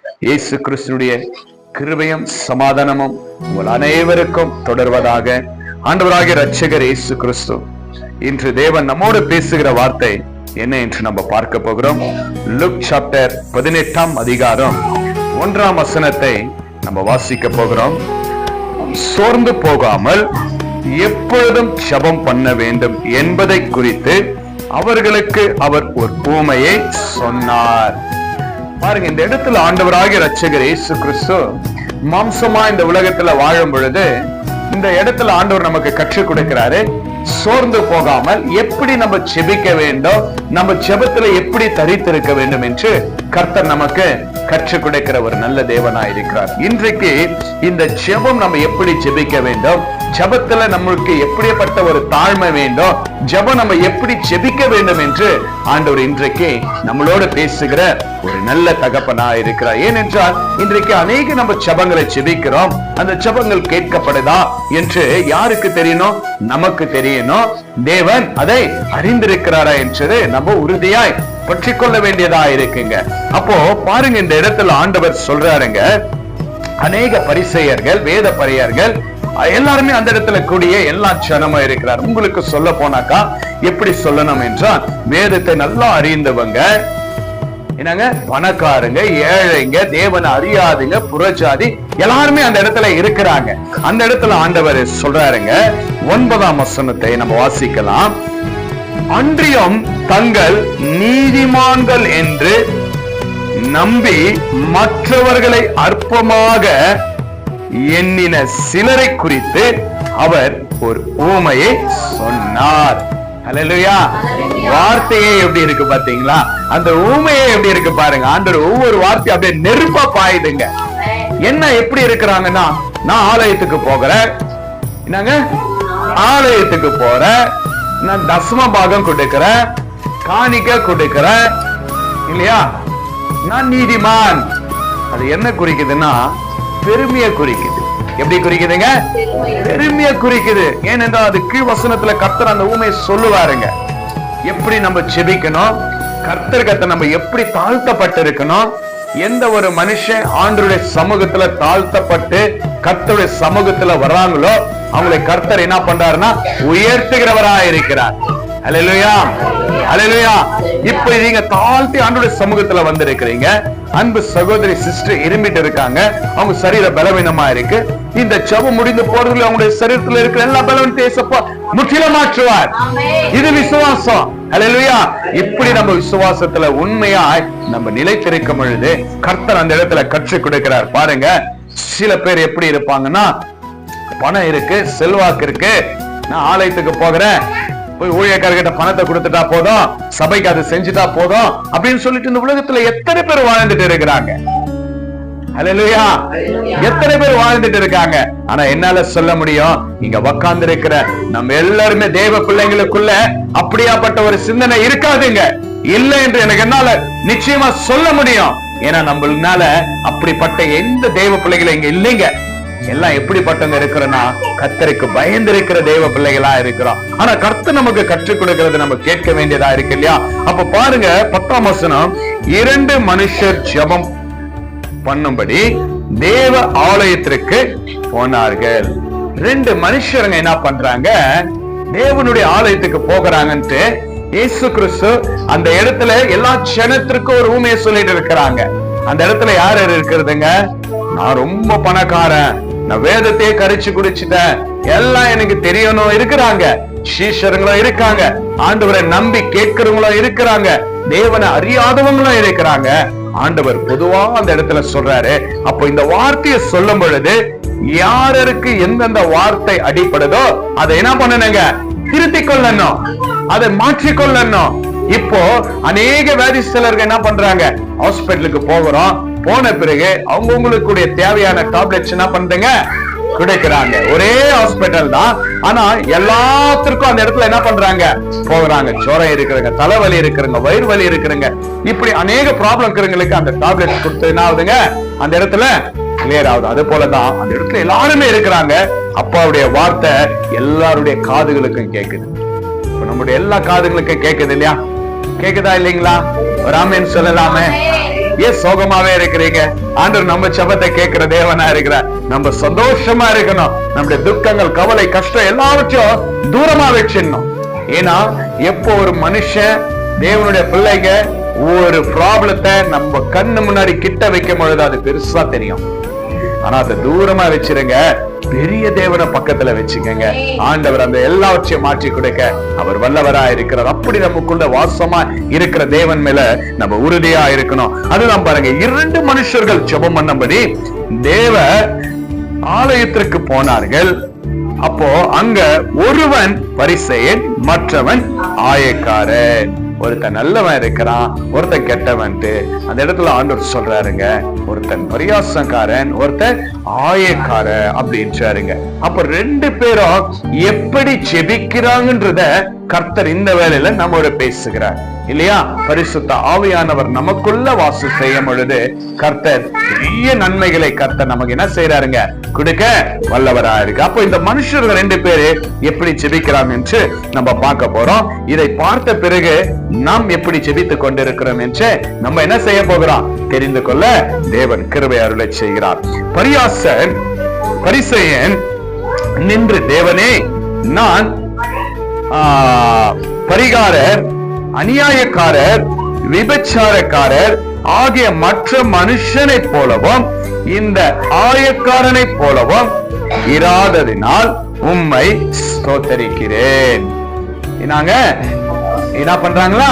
இயேசு கிறிஸ்துடைய கிருபையும் சமாதானமும் உங்கள் அனைவருக்கும் தொடர்வதாக. ஆண்டவராகிய இரட்சகர் இயேசு கிறிஸ்து இன்று தேவன் நம்மோடு பேசுகிற வார்த்தை என்ன என்று நம்ம பார்க்க போகிறோம். லூக் சாப்டர் 18ஆம் அதிகாரம் 1ஆம் வசனத்தை நம்ம வாசிக்க போகிறோம். சோர்ந்து போகாமல் எப்பொழுதும் ஜெபம் பண்ண வேண்டும் என்பதை குறித்து அவர்களுக்கு அவர் ஒரு உவமையை சொன்னார். பாருங்க, இந்த இடத்துல ஆண்டவராகிய இரட்சகர் இயேசு கிறிஸ்து மாம்சமா இந்த உலகத்துல வாழும் பொழுது இந்த இடத்துல ஆண்டவர் நமக்கு கற்றுக் கொடுக்கிறாரு. சோர்ந்து போகாமல் எப்படி நம்ம ஜெபிக்க வேண்டும், நம்ம ஜெபத்துல எப்படி தரித்திருக்க வேண்டும் என்று கர்த்தர் நமக்கு கற்றுக் கொடுக்கிற ஒரு நல்ல தேவனாயிருக்கிறார். இன்றைக்கு இந்த ஜெபம் நம்ம எப்படி ஜெபிக்க வேண்டும், ஜெபத்துல நம்மளுக்கு எப்படிப்பட்ட ஒரு தாழ்மை வேண்டும், ஜெபம் நம்ம எப்படி ஜெபிக்க வேண்டும் என்று ஆண்டவர் இன்றைக்கு நம்மளோட பேசுகிற ஒரு நல்ல தகப்பனா இருக்கிறார். ஏனென்றால் இன்றைக்கு அநேக நம்ம ஜெபங்களை ஜெபிக்கிறோம், அந்த ஜெபங்கள் கேட்கப்படுதா என்று யாருக்கு தெரியணும்? நமக்கு தெரியணும். தேவன் அதை அறிந்திருக்கிறாரா என்று நம்ம உறுதியாய் பற்றி கொள்ள வேண்டியதா இருக்குங்க. அப்போ பாருங்க, இந்த இடத்துல ஆண்டவர் சொல்றாருங்க, அநேக பரிசேயர்கள் வேத பரிசேயர்கள் எல்லாருமே அந்த இடத்துல கூடிய எல்லா ஜனமும் இருக்கிறார். உங்களுக்கு சொல்ல போனாக்கா எப்படி சொல்லணும் என்றால், வேதத்தை நல்லா அறிந்தவங்க, என்னங்க, பணக்காரங்க, ஏழைங்க, தேவனை அறியாதுங்க, புறஜாதி எல்லாருமே அந்த இடத்துல இருக்கிறாங்க. அந்த இடத்துல ஆண்டவர் சொல்றாருங்க, 9ஆம் வசனத்தை நம்ம வாசிக்கலாம். அன்றியும் தங்கள் நீதிமான்கள் என்று நம்பி மற்றவர்களை அற்பமாக எண்ணின சிலரை குறித்து அவர் ஒரு உவமையை சொன்னார். ஹல்லேலூயா. வார்த்தையே எப்படி இருக்கு பாத்தீங்களா? அந்த ஊமையே எப்படி இருக்கு பாருங்க. ஆண்டவர் ஒவ்வொரு வார்த்தையும் அப்படியே நெருப்பா பாயுதுங்க. என்ன எப்படி இருக்கிறாங்கன்னா, நான் ஆலயத்துக்கு போகிறேன், என்னங்க, ஆலயத்துக்கு போறேன், நான் தசம பாகம் கொடுக்கிறேன், காணிக்க கொடுக்கிறேன், இல்லையா, நான் நீதிமான். அது என்ன குறிக்குதுன்னா பெருமையை குறிக்குது. எப்படி குறிக்குதுங்க? பெருமையை குறிக்குது. ஏனென்றால் அது கீழ் வசனத்துல கர்த்தர் அந்த ஊமையை சொல்லுவாருங்க. எப்படி நம்ம ஜெபிக்கணும், கர்த்தர்கிட்ட நம்ம எப்படி தாழ்த்தப்பட்டு இருக்கணும். எந்த ஒரு மனுஷன் ஆண்டவருடைய சமூகத்துல தாழ்த்தப்பட்டு கர்த்தருடைய சமூகத்துல வர்றாங்களோ அவங்களை கர்த்தர் என்ன பண்றாருன்னா உயர்த்துகிறவராக இருக்கிறார். ஹல்லேலூயா, ஹல்லேலூயா. இப்ப நீங்க தாழ்த்தி ஆண்டவருடைய சமூகத்துல வந்திருக்கிறீங்க. அன்பு சகோதரி சிஸ்டர் இருமிட்டு இருக்காங்க, அவங்க சரீர பலவீனமா இருக்கு. இந்த ஜெபம் முடிந்து போறதுல அவங்களுடைய சரீரத்துல இருக்கிற எல்லா பலவீனத்தையும் முற்றிலும் மாற்றுவார். இது விசுவாசம். ஹல்லேலூயா. இப்படி நம்ம விசுவாசத்துல உண்மையாய் நம்ம நிலைத்திருக்கும் பொழுது கர்த்தர் அந்த இடத்துல கற்றுக் கொடுக்கிறார். பாருங்க, சில பேர் எப்படி இருப்பாங்கன்னா, பணம் இருக்கு, செல்வாக்கு இருக்கு, நான் ஆலயத்துக்கு போகிறேன், போய் ஊழியக்காரர்கிட்ட பணத்தை கொடுத்துட்டா போதும், சபைக்கு அதை செஞ்சுட்டா போதும் அப்படின்னு சொல்லிட்டு இந்த உலகத்துல எத்தனை பேர் வாழ்ந்துட்டு இருக்கிறாங்க. ஹல்லேலூயா. எத்தனை பேர் வாழ்ந்துட்டு இருக்காங்க. ஆனா என்னால சொல்ல முடியும், இங்க உட்கார்ந்து இருக்கிற நம்ம எல்லாருமே தேவ பிள்ளைங்களுக்குள்ள அப்படியாப்பட்ட ஒரு சிந்தனை இருக்காதுங்க. இல்லை என்று எனக்கு என்னால நிச்சயமா சொல்ல முடியும். ஏன்னா நம்மளால அப்படிப்பட்ட எந்த தேவ பிள்ளைகளும் இங்க இல்லைங்க. எல்லாம் எப்படிப்பட்டவங்க இருக்கிறோம்னா கர்த்தருக்கு பயந்து இருக்கிற தேவ பிள்ளைகளா இருக்கிறோம். ஆனா கர்த்தர் நமக்கு கற்றுக் கொடுக்கிறது நம்ம கேட்க வேண்டியதா இருக்கு இல்லையா? அப்ப பாருங்க, 10ஆம் வசனம், 2 மனுஷர் ஜெபம் பண்ணும்படி தேவ ஆலயத்திற்கு போனார்கள். 2 மனுஷருங்க என்ன பண்றாங்க, தேவனுடைய ஆலயத்துக்கு போகிறாங்கன்ட்டு இயேசு கிறிஸ்து அந்த இடத்துல எல்லா ஜனத்திற்கும் ஒரு ஊமையை சொல்லிட்டு இருக்கிறாங்க. அந்த இடத்துல யார் யார் இருக்கிறதுங்க? நான் ரொம்ப பணக்காரன், நான் வேதத்தையே கரிச்சு குடிச்சிட்டேன், எல்லாம் எனக்கு தெரியணும் இருக்கிறாங்க. சீஷருங்களும் இருக்காங்க, ஆண்டவரை நம்பி கேட்கிறவங்களும் இருக்கிறாங்க, தேவனை அறியாதவங்களும் இருக்கிறாங்க. ஆண்டவர் பொதுவா அந்த இடத்துல சொல்றாரு. அப்போ இந்த வார்த்தையை சொல்லும் பொழுது யாருக்கு எந்தெந்த வார்த்தை அடிப்படுதோ அதை என்ன பண்ணணுங்க, திருத்திக் கொள்ளணும், அதை மாற்றிக்கொள்ளணும். இப்போ அநேக வியாதிஸ்தலர்கள் என்ன பண்றாங்க, ஹாஸ்பிட்டலுக்கு போகிறோம், போன பிறகு அவங்களுக்கு தேவையான டாப்லெட்ஸ் என்ன பண்றீங்க, கிடைக்கிறாங்க. ஒரே ஹாஸ்பிட்டல் தான், ஆனா எல்லாத்திற்கும் அந்த இடத்துல என்ன பண்றாங்க, போகிறாங்க. ஜுரம் இருக்கிறவங்க, தலைவலி இருக்கிறவங்க, வயிறு வலி இருக்கிறவங்க, இப்படி அநேக ப்ராப்ளம் இருக்கிறவங்களுக்கு அந்த டாப்லெட்ஸ் கொடுத்து என்ன ஆகுதுங்க, அந்த இடத்துல கிளியர் ஆகுது. அது போலதான் அந்த இடத்துல எல்லாருமே இருக்கிறாங்க. அப்பாவுடைய வார்த்தை எல்லாருடைய காதுகளுக்கும் கேக்குது. நம்முடைய எல்லா காதுகளுக்கும் கேக்குது இல்லையா? கேக்குதா இல்லைங்களா? ஒரு ஆமென் சொல்லலாமே. ஏன் சோகமாவே இருக்கிறீங்க? ஆண்டவர் நம்ம ஜெபத்தை கேட்கிற தேவனா இருக்கிறார். நம்ம சந்தோஷமா இருக்கணும். நம்முடைய துக்கங்கள், கவலை, கஷ்டம் எல்லாவற்றையும் தூரமா வச்சிடணும். ஏன்னா எப்போ ஒரு மனுஷன், தேவனுடைய பிள்ளைங்க ஒரு ப்ராப்ளத்தை நம்ம கண்ணு முன்னாடி கிட்ட வைக்கும் பொழுது அது பெருசா தெரியும். ஆனா அதை தூரமா வச்சிருங்க, பெரிய தேவனை பக்கத்துல வச்சுக்கங்க. ஆண்டவர் அந்த எல்லாவற்றையும் மாற்றி கொடுக்க அவர் வல்லவரா இருக்கிறார். அப்படி நமக்குள்ள வாசமா இருக்கிற தேவன் மேல நம்ம உறுதியா இருக்கணும். அதுதான் பாருங்க, 2 மனுஷர்கள் ஜெபம் பண்ணபடி தேவ ஆலயத்திற்கு போனார்கள். அப்போ அங்க ஒருவன் பரிசேயன், மற்றவன் ஆயக்காரன். ஒருத்தன் நல்லவன் இருக்கிறான், ஒருத்தன் கெட்டவன்ட்டு அந்த இடத்துல ஆண்டவர் சொல்றாருங்க, ஒருத்தன் பரியாசக்காரன், ஒருத்தன் ஆயக்காரன் அப்படின்றாருங்க. அப்ப 2 பேரும் எப்படி ஜெபிக்கிறாங்கன்றத கர்த்தர் இந்த வேளையில நம்மோட பேசுகிறார் இல்லையா? பரிசுத்த ஆவியானவர் நமக்குள்ள வாசம் செய்யும் பொழுது கர்த்தர் பெரிய நன்மைகளை கர்த்தர் நமக்கு என்ன செய்யறாருங்க, கொடுக்க வல்லவரா இருக்கு. அப்போ இந்த மனுஷர்கள் 2 பேரு எப்படி ஜெபிக்கிறாங்க என்று நம்ம பார்க்க போறோம். இதை பார்த்த பிறகு நாம் எப்படி ஜெபித்துக் கொண்டிருக்கிறோம் என்று நம்ம என்ன செய்ய போகிறோம் தெரிந்து கொள்ள தேவன் கிருபை அருளை செய்கிறார். பரிசேயன் நின்று, தேவனே, நான் பரிகாரர், அநியாயக்காரர், விபச்சாரக்காரர் ஆகிய மற்ற மனுஷனை போலவும் இந்த ஆயக்காரனை போலவும் இராததினால் உம்மை ஸ்தோத்தரிக்கிறேன். நாங்க என்ன பண்றாங்களா?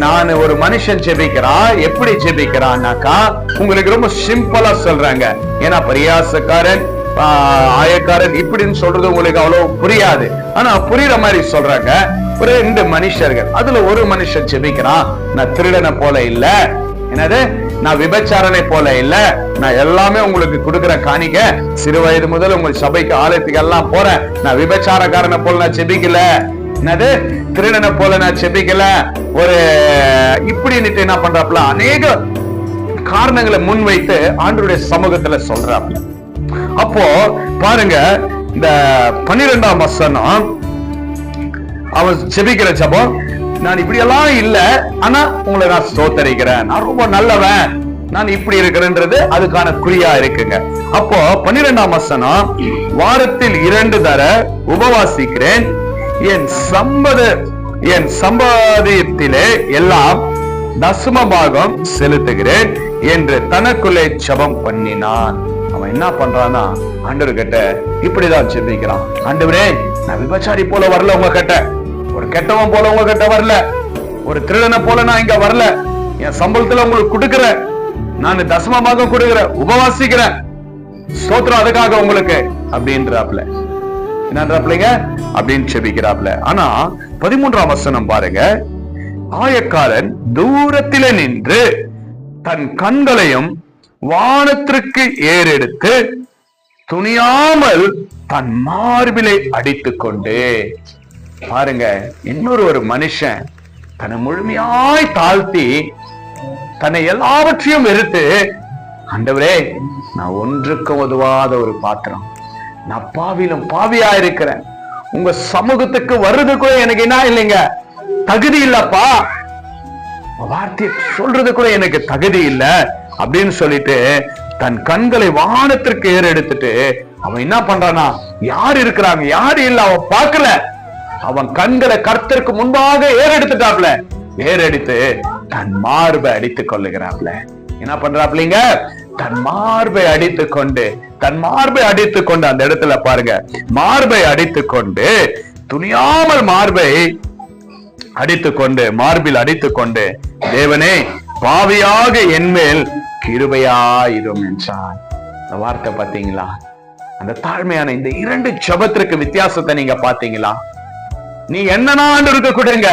நான் ஒரு மனுஷன் ஜெபிக்கிறான். எப்படி ஜெபிக்கிறான்னாக்கா உங்களுக்கு ரொம்ப சிம்பிளா சொல்றாங்க. ஏன்னா பரியாசக்காரன், ஆயக்காரன் இப்படின்னு சொல்றது உங்களுக்கு அவ்வளவு புரியாது. ஆனா புரியுற மாதிரி சொல்றாங்க. ஒரு 2 மனுஷர்கள், அதுல ஒரு மனுஷன் ஜெபிக்கிறான், நான் திருடனை போல இல்ல, என்னது, நான் விபச்சாரனை போல இல்ல, நான் எல்லாமே உங்களுக்கு கொடுக்கிற காணிக்க, சிறு வயது முதல் உங்கள் சபைக்கு ஆலயத்துக்கு எல்லாம் போறேன், நான் விபச்சாரக்காரனை போல நான் ஜெபிக்கல, என்னது, திருடனை போல நான் ஜெபிக்கல, ஒரு இப்படின்னுட்டு என்ன பண்றாப்ல அநேக காரணங்களை முன்வைத்து ஆண்டவருடைய சமூகத்துல சொல்றாப்ல. அப்போ பாருங்க, இந்த 12ஆம் வசனம் அவன் ஜெபிக்கிற ஜெபம், நான் இப்படி எல்லாம் இல்ல, ஆனா உங்களை நான் ஸ்தோத்தரிக்கிறேன், நான் ரொம்ப நல்லவன், நான் இப்படி இருக்கிறேன்றது அதுக்கான குறியா இருக்குங்க. அப்போ 12ஆம் வசனம், வாரத்தில் 2 தர உபவாசிக்கிறேன், என் சம்பாதியத்திலே எல்லாம் தசம பாகம் செலுத்துகிறேன் என்று தனக்குள்ளே ஜெபம் பண்ணினான். அவன் என்ன பண்றான்னா, ஆண்டவர் கிட்ட இப்படிதான் ஜெபிக்கிறான். ஆண்டவரே, நான் விபச்சாரி போல வரல உங்க கிட்ட, ஒரு கெட்டவன் போல உங்க கிட்ட வரல, ஒரு திருடனை போல நான் இங்க வரல, என் சம்பளத்துல உங்களுக்கு கொடுக்கிறேன், நான் தசமமாக கொடுக்கிறேன், உபவாசிக்கிறேன், ஸ்தோத்திரம் அதுக்காக உங்களுக்கு அப்படின்றாப்ல. என்னன்றாப்லங்க அப்படின்னு ஜெபிக்கிறாப்ல. ஆனா 13ஆம் வசனம் பாருங்க, ஆயக்காரன் தூரத்திலே நின்று தன் கண்களையும் வானத்திற்கு ஏறெடுத்து துணியாமல் தன் மார்பிலை அடித்துக் கொண்டு, பாருங்க, இன்னொரு மனுஷன் தன்னை முழுமையாய் தாழ்த்தி தன்னை எல்லாவற்றையும் வெறுத்து, ஆண்டவரே, நான் ஒன்றுக்கு உதவாத ஒரு பாத்திரம், நான் பாவிலும் பாவியா இருக்கிறேன், உங்க சமூகத்துக்கு வர்றது கூட எனக்கு என்ன இல்லைங்க, தகுதி இல்லப்பா, வார்த்தை சொல்றது கூட எனக்கு தகுதி இல்ல அப்படின்னு சொல்லிட்டு தன் கண்களை வானத்திற்கு ஏறெடுத்துட்டு அவன் என்ன பண்றானா, யார் இருக்கிறாங்க யாரு இல்ல அவன் பார்க்கல, அவன் கண்களை கர்த்தருக்கு முன்பாக ஏறெடுத்துட்டாப்ல. ஏறெடுத்து தன் மார்பை அடித்துக் கொள்ளுகிறாப்ல. என்ன பண்றாப்லீங்க, தன் மார்பை அடித்துக் கொண்டு அந்த இடத்துல பாருங்க, மார்பை அடித்துக் கொண்டு, துணியாமல் மார்பை அடித்துக்கொண்டு, மார்பில் அடித்துக்கொண்டு, தேவனே, பாவியாக என்மேல் கிருபையாயிரும் என்றான். அந்த வார்த்தை பாத்தீங்களா? அந்த தாழ்மையான இந்த 2 ஜெபத்திற்கு வித்தியாசத்தை நீங்க பாத்தீங்களா? நீ என்னன்னா இருக்க கொடுங்க,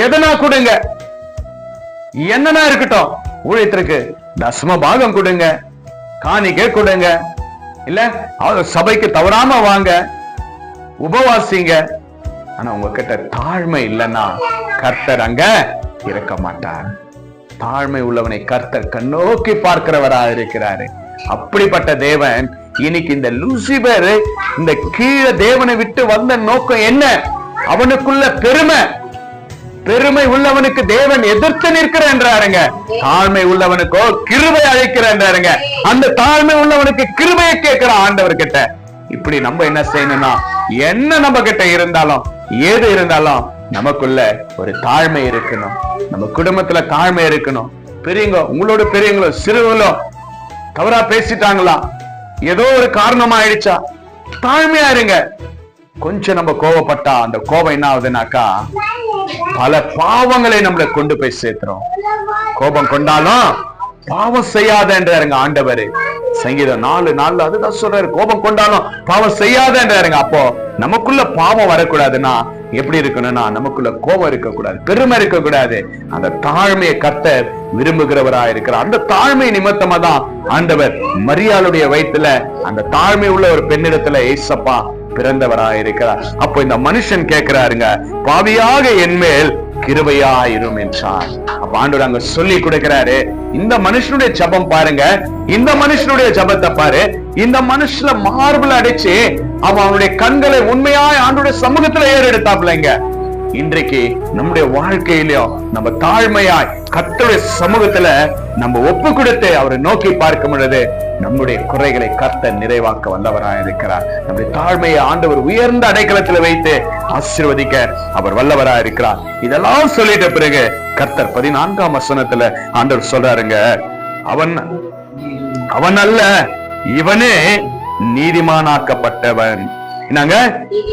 எதனா கொடுங்க, என்னன்னா இருக்கட்டும், ஊழியத்திற்கு தசம பாகம் கொடுங்க, காணிக்கை கொடுங்க, இல்ல சபைக்கு தவறாம வாங்க, உபவாசிங்க. ஆனா உங்ககிட்ட தாழ்மை இல்லைன்னா கர்த்தர் அங்க இருக்க மாட்டார். தாழ்மை உள்ளவனை கர்த்தர் கண்ணோக்கி பார்க்கிறவரா இருக்கிறாரு. அப்படிப்பட்ட தேவன் இன்னைக்கு இந்த லூசிபர் இந்த கீழே தேவனை விட்டு வந்த நோக்கம் என்ன? அவனுக்குள்ள பெருமை, பெருமை உள்ளவனுக்கு தேவன் எதிர்த்து நிற்கிற என்றாருங்க. தாழ்மை உள்ளவனுக்கோ கிருபை அழைக்கிற என்றாருங்க. அந்த தாழ்மை உள்ளவனுக்கு கிருபையை கேட்கிற ஆண்டவர் கிட்ட. இப்படி நம்ம என்ன செய்யணும்னா, என்ன நம்ம கிட்ட இருந்தாலும் ஏது இருந்தாலும் நமக்குள்ள ஒரு தாழ்மை இருக்கணும். நம்ம குடும்பத்துல தாழ்மை இருக்கணும். பெரியவங்க, உங்களோட பெரியவங்களோ சிறுவங்களோ தவறா பேசிட்டாங்களா, ஏதோ ஒரு காரணமா ஆயிடுச்சா, தாழ்மையா இருங்க. கொஞ்சம் நம்ம கோபப்பட்டா அந்த கோபம் என்ன ஆகுதுனாக்கா பல பாவங்களை நம்மளை கொண்டு போய் சேர்க்கிறோம். கோபம் கொண்டாலும் பாவம் செய்யாத என்றாருங்க ஆண்டவர். சங்கீதம் 4:4 அதுதான் சொல்றாரு, கோபம் கொண்டாலும் பாவம் செய்யாத என்றாருங்க. அப்போ நமக்குள்ள பாவம் வரக்கூடாதுன்னா எப்படி இருக்கணும்னா, நமக்குள்ள கோபம் இருக்கக்கூடாது, பெருமை இருக்கக்கூடாது. அந்த தாழ்மையை கர்த்தர் விரும்புகிறவராக இருக்கிறார். அந்த தாழ்மை நிமித்தமா தான் ஆண்டவர் மரியாளுடைய வயிற்றுல அந்த தாழ்மை உள்ள ஒரு பெண்ணிடத்துல ஏசப்பா பிறந்தவராக இருக்கிறார். அப்போ இந்த மனுஷன் கேட்கிறாருங்க, பாவியாக என்மேல் கிருபையாயிரும் என்றார். அப்ப ஆண்டவர் அங்க சொல்லி கொடுக்கிறாரு, இந்த மனுஷனுடைய ஜபம் பாருங்க, இந்த மனுஷனுடைய ஜபத்தை பாரு. இந்த மனுஷல மார்பிள் அடிச்சு அவனுடைய கண்களை உண்மையாய் ஆண்டோட சமூகத்துல ஏறெடுத்தாப்லங்க. இன்றைக்கு நம்முடைய வாழ்க்கையிலும் நம்ம தாழ்மையாய் கர்த்தருடைய சமூகத்துல நம்ம ஒப்பு கொடுத்து அவரை நோக்கி பார்க்கும் பொழுது நம்முடைய குறைகளை கர்த்தர் நிறைவாக்க வல்லவராக இருக்கிறார். நம்முடைய தாழ்மையை ஆண்டவர் உயர்ந்த அடைக்கலத்துல வைத்து ஆசீர்வதிக்க அவர் வல்லவராக இருக்கிறார். இதெல்லாம் சொல்லிட்ட பிறகு கர்த்தர் 14ஆம் வசனத்துல ஆண்டவர் சொல்றாருங்க, அவன் அல்ல, இவனே நீதிமானாக்கப்பட்டவன். என்னங்க,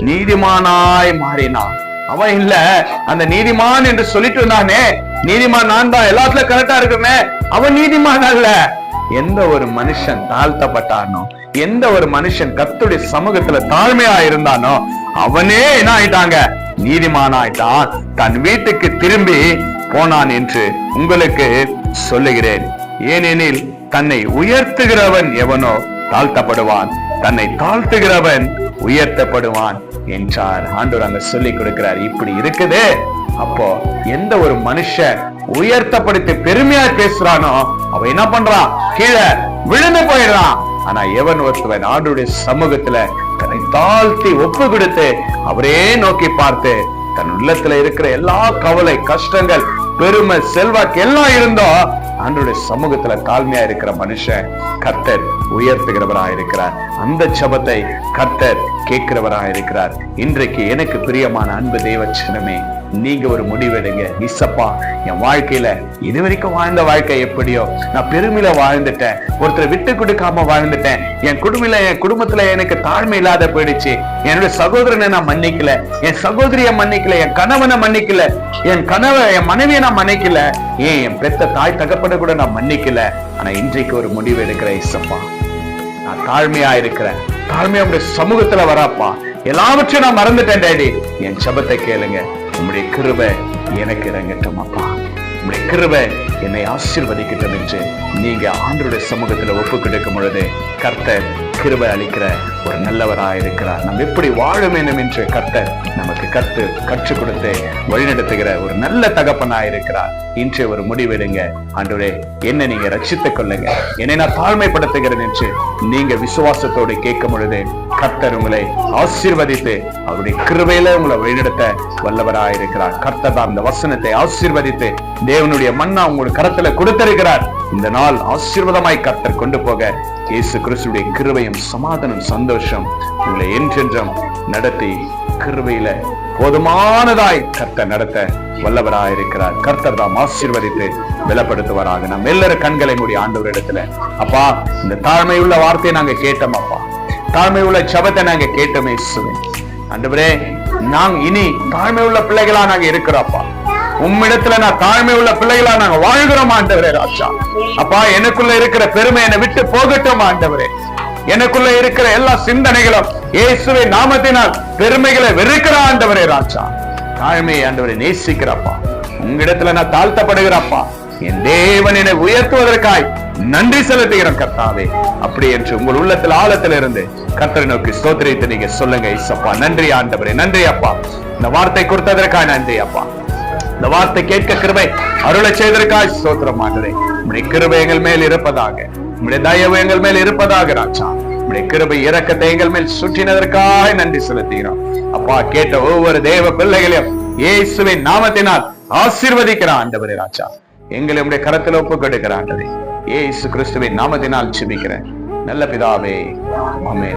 நீதிமானாய் மாறினான். அவன் இல்ல, அந்த நீதிமான் என்று சொல்லிட்டு இருந்தானே, நீதிமான் நான் தான், எல்லாத்துல கரெக்டா இருக்குமே, அவன் நீதிமான் அல்ல. எந்த ஒரு மனுஷன் தாழ்த்தப்பட்டானோ, எந்த ஒரு மனுஷன் கர்த்தருடைய சமூகத்துல தாழ்மையா இருந்தானோ அவனே என்ன ஆயிட்டாங்க, நீதிமான் ஆயிட்டான். தன் வீட்டுக்கு திரும்பி போனான் என்று உங்களுக்கு சொல்லுகிறேன். ஏனெனில் தன்னை உயர்த்துகிறவன் எவனோ தாழ்த்தப்படுவான், தன்னை தாழ்த்துகிறவன் உயர்த்தப்படுவான் என்றார். ஆண்டவர் அங்க சொல்லி கொடுக்கிறார். இப்படி இருக்குது. அப்போ எந்த ஒரு மனுஷன் உயர்த்தப்படுத்தி பெருமையா பேசுறானோ அவன் என்ன பண்றான், கீழே விழுந்து போயிடுறான். ஆனா எவன் ஒருத்தவன் ஆண்டவருடைய சமூகத்துல தன்னை தாழ்த்தி ஒப்பு கொடுத்து அவரே நோக்கி பார்த்து தன் உள்ளத்துல இருக்கிற எல்லா கவலை, கஷ்டங்கள், பெருமை, செல்வாக்கு எல்லாம் இருந்தோ ஆண்டவருடைய சமூகத்துல தாழ்மையா இருக்கிற மனுஷன் கர்த்தர் உயர்த்துகிறவராக இருக்கிறார். அந்த ஜெபத்தை கர்த்தர் கேட்கிறவராக இருக்கிறார். இன்றைக்கு எனக்கு பிரியமான அன்பு தேவச்சனமே, நீங்க ஒரு முடிவெடுங்க. இசப்பா, என் வாழ்க்கையில இதுவரைக்கும் வாழ்ந்த வாழ்க்கை எப்படியோ நான் பெருமையில வாழ்ந்துட்டேன், ஒருத்தரை விட்டு கொடுக்காம வாழ்ந்துட்டேன், என் குடும்பத்துல எனக்கு தாழ்மை இல்லாத போயிடுச்சு, என்னோட சகோதரனை நான் மன்னிக்கல, என் சகோதரிய மன்னிக்கல, என் கணவனை மன்னிக்கல, என் மனைவியை நான் மன்னிக்கல, ஏன் என் பெத்த தாய் தகப்பனை கூட நான் மன்னிக்கல. ஆனா இன்றைக்கு ஒரு முடிவு எடுக்கிறேன். இசப்பா, நான் தாழ்மையா இருக்கிறேன், தாழ்மையா சமூகத்துல வராப்பா, எல்லாவற்றையும் நான் மறந்துட்டேன் டேடி, என் ஜெபத்தை கேளுங்க. உம்முடைய கிருபை எனக்கு இறங்கட்டும் அப்பா, உம்முடைய கிருபை என்னை ஆசீர்வதிக்கட்டும் என்று நீங்க ஆண்டவருடைய சமூகத்துல ஒப்பு கொடுக்கும் பொழுது கர்த்தர் கிருபை அளிக்கிற ஒரு நல்லவராக இருக்கிறார். நம்ம எப்படி வாழ வேண்டும் என்று கர்த்தர் நமக்கு கற்றுக் கொடுத்து வழிநடத்துகிற ஒரு நல்ல தகப்பனாக இருக்கிறார். இன்று ஒரு முடிவெடுங்க. ஆண்டவரே, என்னை நீங்க ரட்சித்துக் கொள்ளுங்க, என்னை நான் தாழ்மைப்படுத்துகிறேன் என்று நீங்க விசுவாசத்தோடு கேட்கும் பொழுது கர்த்தர் உங்களை ஆசீர்வதித்து அவருடைய கிருபையில உங்களை வழிநடத்த வல்லவராக இருக்கிறார். கர்த்தர் தான் அந்த வசனத்தை ஆசீர்வதித்து தேவனுடைய மன்னா உங்களுடைய கரத்துல கொடுத்திருக்கிறார். இந்த நாள் ஆசீர்வாதமாய் கர்த்தர் கொண்டு போக இயேசு கிறிஸ்துடைய கிருபையும் சமாதானம் சந்தோஷம் உங்களை என்றென்றும் நடத்தி கிருபையில போதுமானதாய் கர்த்தர் நடத்த வல்லவராக இருக்கிறார். கர்த்தர் தான் ஆசீர்வதித்து பலப்படுத்துவாராக. நம்ம எல்லாரும் கண்களை மூடி ஆண்டவர் இடத்துல, அப்பா, இந்த தாழ்மை உள்ள வார்த்தையை நாங்க கேட்டோம் அப்பா, தாழ்மை உள்ள ஜெபத்தை நாங்க கேட்டோமே ஆண்டவரே, நாங்க இனி தாழ்மை உள்ள பிள்ளைகளா நாங்க இருக்கிறோம்ப்பா. உம்மிடத்துல நான் தாழ்மை உள்ள பிள்ளைகளா நாங்க வாழ்கிறோம் ஆண்டவரே. ராஜா அப்பா, எனக்குள்ள இருக்கிற பெருமை என்னை விட்டு போகட்டும் ஆண்டவரே. எனக்குள்ள இருக்கிற எல்லா சிந்தனைகளும் இயேசுவின் நாமத்தினால் பெருமைகளை வெறுக்கிற ஆண்டவரே. ராஜா, தாழ்மையை ஆண்டவரை நேசிக்கிறப்பா, உங்களிடத்துல நான் தாழ்த்தப்படுகிறப்பா, என் தேவன் என்னை உயர்த்துவதற்காய் நன்றி செலுத்துகிறேன் கர்த்தாவே. அப்படி என்று உங்கள் உள்ளத்தில் ஆழத்தில் இருந்து கர்த்தரை நோக்கி ஸ்தோத்திரித்து நீங்க சொல்லுங்க. இசப்பா, நன்றி ஆண்டவரே, நன்றி அப்பா, இந்த வார்த்தை கொடுத்ததற்காக நன்றி அப்பா, இந்த வார்த்தை கேட்க கிருபை அருளை செய்ததற்காக ஸ்தோத்திரம் ஆண்டவரே. உம்முடைய கிருபை எங்கள் மேல் இருப்பதாக, உம்முடைய தயவு எங்கள் மேல் இருப்பதாக ராஜா. உம்முடைய கிருபை இரக்கத்தை எங்கள் மேல் சுற்றினதற்காக நன்றி செலுத்துகிறோம் அப்பா. கேட்ட ஒவ்வொரு தேவ பிள்ளைகளையும் இயேசுவின் நாமத்தினால் ஆசீர்வதிக்கிற ஆண்டவரே ராஜா. எங்களை உடைய கரத்தில் ஒப்பு கொடுக்கிற ஆண்டவரே, இயேசு கிறிஸ்துவின் நாமத்தினால் ஜெபிக்கிறேன் நல்ல பிதாவே, ஆமென்.